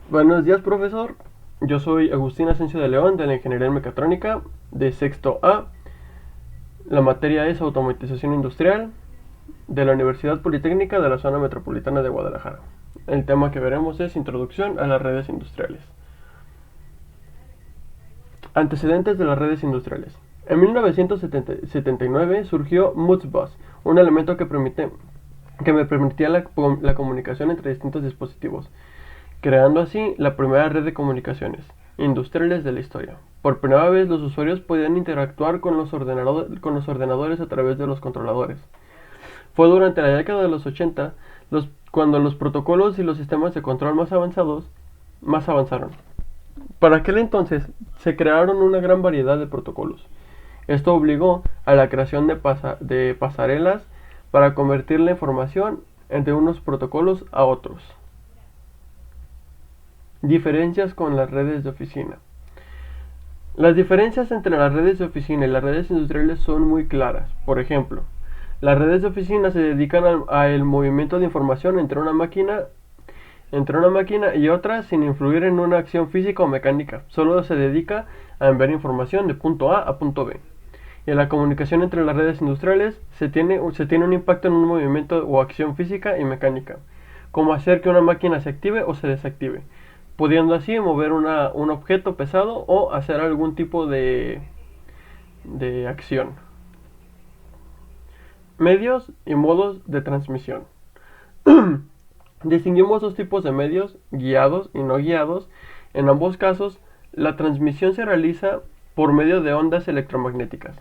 Buenos días, profesor. Yo soy Agustín Asensio de León, de la Ingeniería en Mecatrónica, de sexto A. La materia es Automatización Industrial, de la Universidad Politécnica de la Zona Metropolitana de Guadalajara. El tema que veremos es Introducción a las redes industriales. Antecedentes de las redes industriales. En 1979 surgió Modbus, un elemento que me permitía la comunicación entre distintos dispositivos, creando así la primera red de comunicaciones industriales de la historia. Por primera vez los usuarios podían interactuar con los ordenadores a través de los controladores. Fue durante la década de los 80 cuando los protocolos y los sistemas de control más avanzaron. Para aquel entonces se crearon una gran variedad de protocolos. Esto obligó a la creación de pasarelas para convertir la información entre unos protocolos a otros. Diferencias con las redes de oficina. Las diferencias entre las redes de oficina y las redes industriales son muy claras. Por ejemplo, las redes de oficina se dedican al movimiento de información entre una máquina y otra sin influir en una acción física o mecánica. Solo se dedica a enviar información de punto A a punto B. Y en la comunicación entre las redes industriales se tiene un impacto en un movimiento o acción física y mecánica, como hacer que una máquina se active o se desactive, pudiendo así mover un objeto pesado o hacer algún tipo de acción. Medios y modos de transmisión. Distinguimos dos tipos de medios, guiados y no guiados. En ambos casos, la transmisión se realiza por medio de ondas electromagnéticas.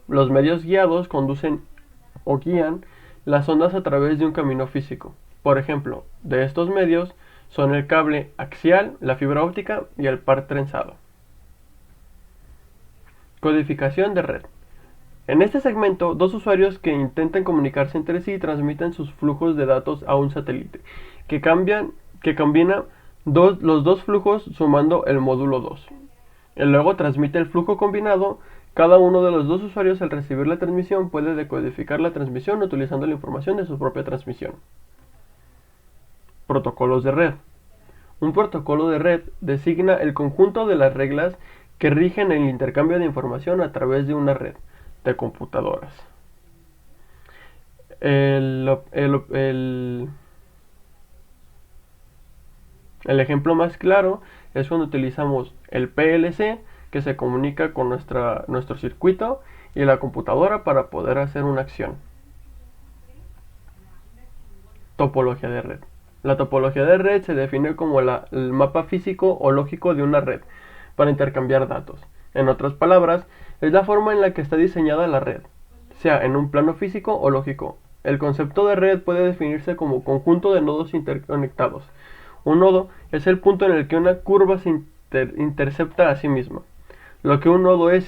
Los medios guiados conducen o guían las ondas a través de un camino físico. Por ejemplo, de estos medios son el cable axial, la fibra óptica y el par trenzado. Codificación de red. En este segmento, dos usuarios que intentan comunicarse entre sí transmiten sus flujos de datos a un satélite, que combina los dos flujos sumando el módulo 2. Y luego transmite el flujo combinado. Cada uno de los dos usuarios al recibir la transmisión puede decodificar la transmisión utilizando la información de su propia transmisión. Protocolos de red. Un protocolo de red designa el conjunto de las reglas que rigen el intercambio de información a través de una red de computadoras. El ejemplo más claro es cuando utilizamos el PLC, que se comunica con nuestro circuito y la computadora para poder hacer una acción. Topología de red. La topología de red se define como el mapa físico o lógico de una red para intercambiar datos. En otras palabras, es la forma en la que está diseñada la red, sea en un plano físico o lógico. El concepto de red puede definirse como conjunto de nodos interconectados. Un nodo es el punto en el que una curva se intercepta a sí misma. Lo que un nodo es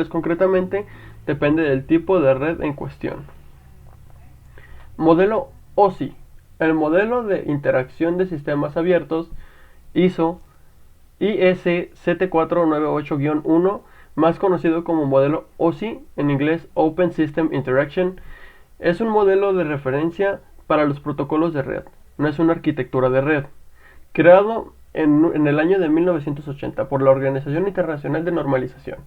concretamente depende del tipo de red en cuestión. Modelo OSI. El modelo de interacción de sistemas abiertos ISO IS7498-1, más conocido como modelo OSI, en inglés Open System Interaction, es un modelo de referencia para los protocolos de red. No es una arquitectura de red. Creado en el año de 1980 por la Organización Internacional de Normalización.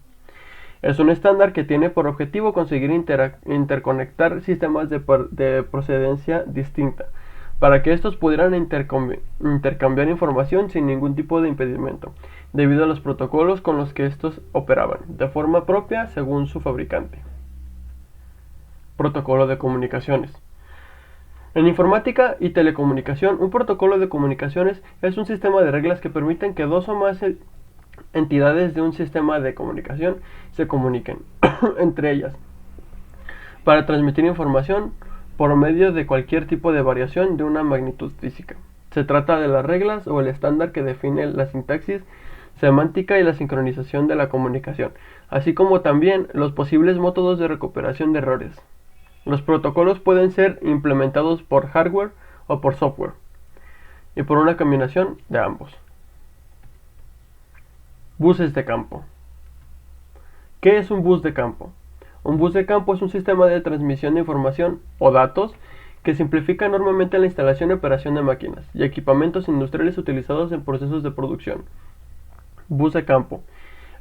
Es un estándar que tiene por objetivo conseguir interconectar sistemas de procedencia distinta, para que estos pudieran intercambiar información sin ningún tipo de impedimento, debido a los protocolos con los que estos operaban, de forma propia según su fabricante. Protocolo de comunicaciones. En informática y telecomunicación, un protocolo de comunicaciones es un sistema de reglas que permiten que dos o más entidades de un sistema de comunicación se comuniquen entre ellas para transmitir información por medio de cualquier tipo de variación de una magnitud física. Se trata de las reglas o el estándar que define la sintaxis semántica y la sincronización de la comunicación, así como también los posibles métodos de recuperación de errores. Los protocolos pueden ser implementados por hardware o por software, y por una combinación de ambos. Buses de campo. ¿Qué es un bus de campo? Un bus de campo es un sistema de transmisión de información o datos que simplifica enormemente la instalación y operación de máquinas y equipamientos industriales utilizados en procesos de producción. Bus de campo.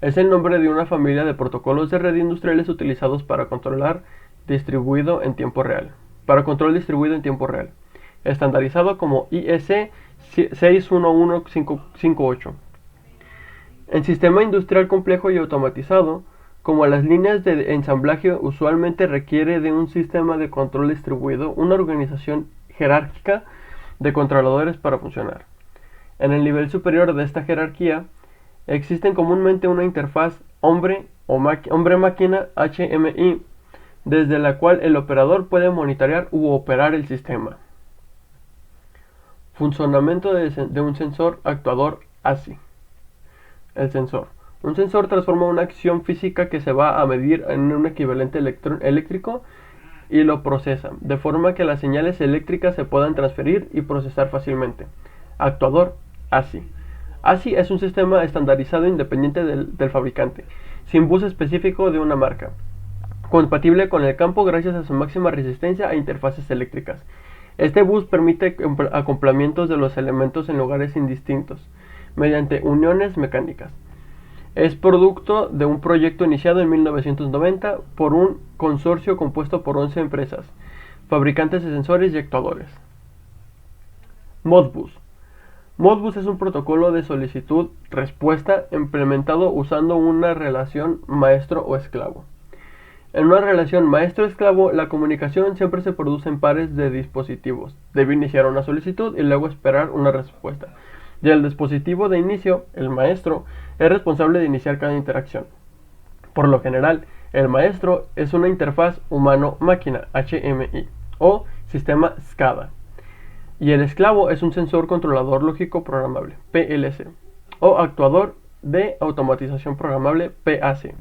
Es el nombre de una familia de protocolos de red industriales utilizados para control distribuido en tiempo real. Estandarizado como IEC 61158. En sistema industrial complejo y automatizado, como las líneas de ensamblaje usualmente requiere de un sistema de control distribuido, una organización jerárquica de controladores para funcionar. En el nivel superior de esta jerarquía, existen comúnmente una interfaz hombre-máquina HMI, desde la cual el operador puede monitorear u operar el sistema. Funcionamiento de un sensor actuador ASI. El sensor. Un sensor transforma una acción física que se va a medir en un equivalente eléctrico y lo procesa, de forma que las señales eléctricas se puedan transferir y procesar fácilmente. Actuador ASI. ASI es un sistema estandarizado independiente del fabricante, sin bus específico de una marca, compatible con el campo gracias a su máxima resistencia a interfaces eléctricas. Este bus permite acoplamientos de los elementos en lugares indistintos, mediante uniones mecánicas. Es producto de un proyecto iniciado en 1990 por un consorcio compuesto por 11 empresas, fabricantes de sensores y actuadores. Modbus. Modbus es un protocolo de solicitud-respuesta implementado usando una relación maestro o esclavo. En una relación maestro-esclavo, la comunicación siempre se produce en pares de dispositivos. Debe iniciar una solicitud y luego esperar una respuesta. Y el dispositivo de inicio, el maestro, es responsable de iniciar cada interacción. Por lo general, el maestro es una interfaz humano-máquina HMI o sistema SCADA. Y el esclavo es un sensor controlador lógico programable, PLC, o actuador de automatización programable, PAC.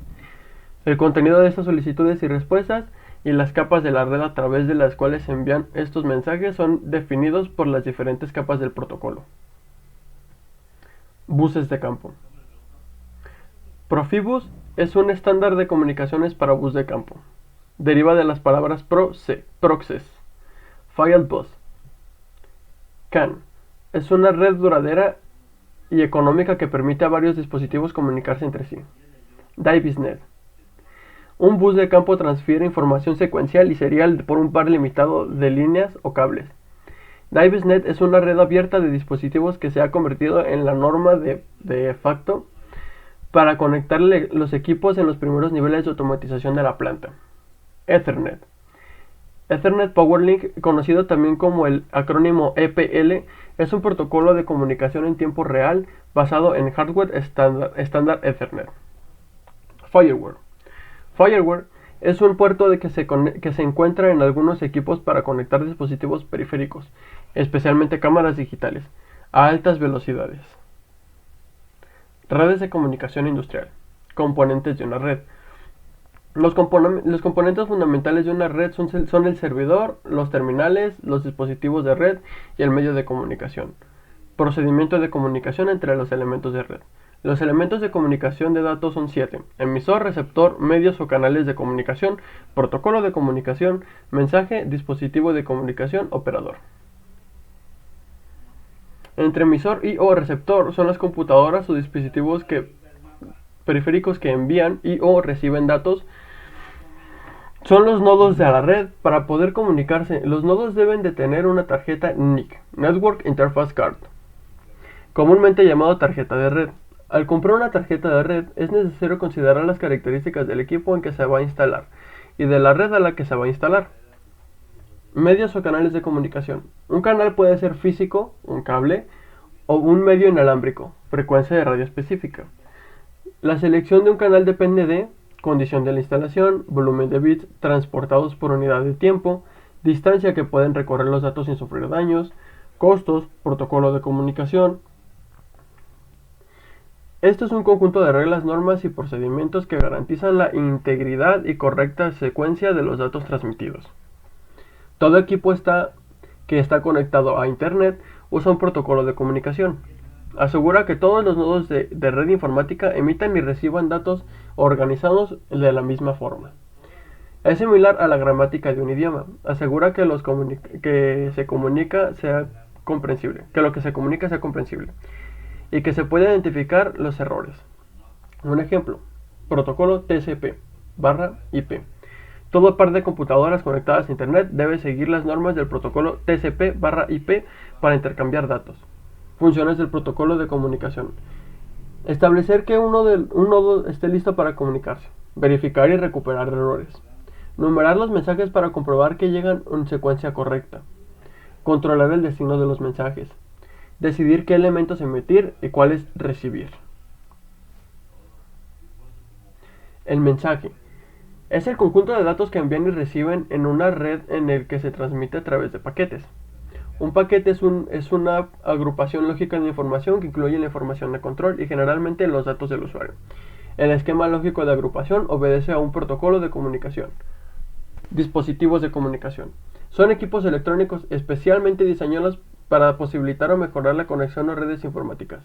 El contenido de estas solicitudes y respuestas y las capas de la red a través de las cuales se envían estos mensajes son definidos por las diferentes capas del protocolo. Buses de campo. Profibus es un estándar de comunicaciones para bus de campo. Deriva de las palabras Proxes. File Bus. CAN. Es una red duradera y económica que permite a varios dispositivos comunicarse entre sí. DiviSnet. Un bus de campo transfiere información secuencial y serial por un par limitado de líneas o cables. DiviSnet es una red abierta de dispositivos que se ha convertido en la norma de facto para conectar los equipos en los primeros niveles de automatización de la planta. Ethernet. Ethernet PowerLink, conocido también como el acrónimo EPL, es un protocolo de comunicación en tiempo real basado en hardware estándar Ethernet. Fireware. Fireware es un puerto que se encuentra en algunos equipos para conectar dispositivos periféricos, especialmente cámaras digitales, a altas velocidades. Redes de comunicación industrial. Componentes de una red. Los componentes fundamentales de una red son el servidor, los terminales, los dispositivos de red y el medio de comunicación. Procedimiento de comunicación entre los elementos de red. Los elementos de comunicación de datos son 7: emisor, receptor, medios o canales de comunicación, protocolo de comunicación, mensaje, dispositivo de comunicación, operador. Entre emisor y o receptor son las computadoras o dispositivos periféricos que envían y o reciben datos. Son los nodos de la red. Para poder comunicarse, los nodos deben de tener una tarjeta NIC, Network Interface Card, comúnmente llamado tarjeta de red. Al comprar una tarjeta de red, es necesario considerar las características del equipo en que se va a instalar y de la red a la que se va a instalar. Medios o canales de comunicación. Un canal puede ser físico, un cable, o un medio inalámbrico, frecuencia de radio específica. La selección de un canal depende de condición de la instalación, volumen de bits transportados por unidad de tiempo, distancia que pueden recorrer los datos sin sufrir daños, costos, protocolo de comunicación. Esto es un conjunto de reglas, normas y procedimientos que garantizan la integridad y correcta secuencia de los datos transmitidos. Todo equipo que está conectado a Internet usa un protocolo de comunicación. Asegura que todos los nodos de red informática emitan y reciban datos organizados de la misma forma. Es similar a la gramática de un idioma. Asegura que, que se comunica sea comprensible, que lo que se comunica sea comprensible y que se pueda identificar los errores. Un ejemplo, protocolo TCP/IP. Todo par de computadoras conectadas a Internet debe seguir las normas del protocolo TCP/IP para intercambiar datos. Funciones del protocolo de comunicación. Establecer que un nodo esté listo para comunicarse. Verificar y recuperar errores. Numerar los mensajes para comprobar que llegan en secuencia correcta. Controlar el destino de los mensajes. Decidir qué elementos emitir y cuáles recibir. El mensaje es el conjunto de datos que envían y reciben en una red en el que se transmite a través de paquetes. Un paquete es una agrupación lógica de información que incluye la información de control y generalmente los datos del usuario. El esquema lógico de agrupación obedece a un protocolo de comunicación. Dispositivos de comunicación. Son equipos electrónicos especialmente diseñados para posibilitar o mejorar la conexión a redes informáticas.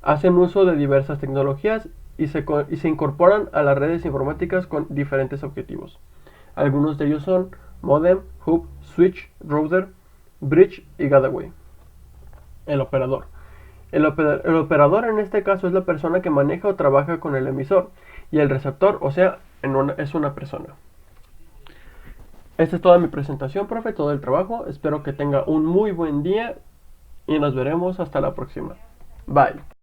Hacen uso de diversas tecnologías y se incorporan a las redes informáticas con diferentes objetivos. Algunos de ellos son modem, hub, switch, router, bridge y gateway. El operador. El operador en este caso es la persona que maneja o trabaja con el emisor y el receptor, o sea, es una persona. Esta es toda mi presentación, profe, todo el trabajo. Espero que tenga un muy buen día y nos veremos hasta la próxima. Bye.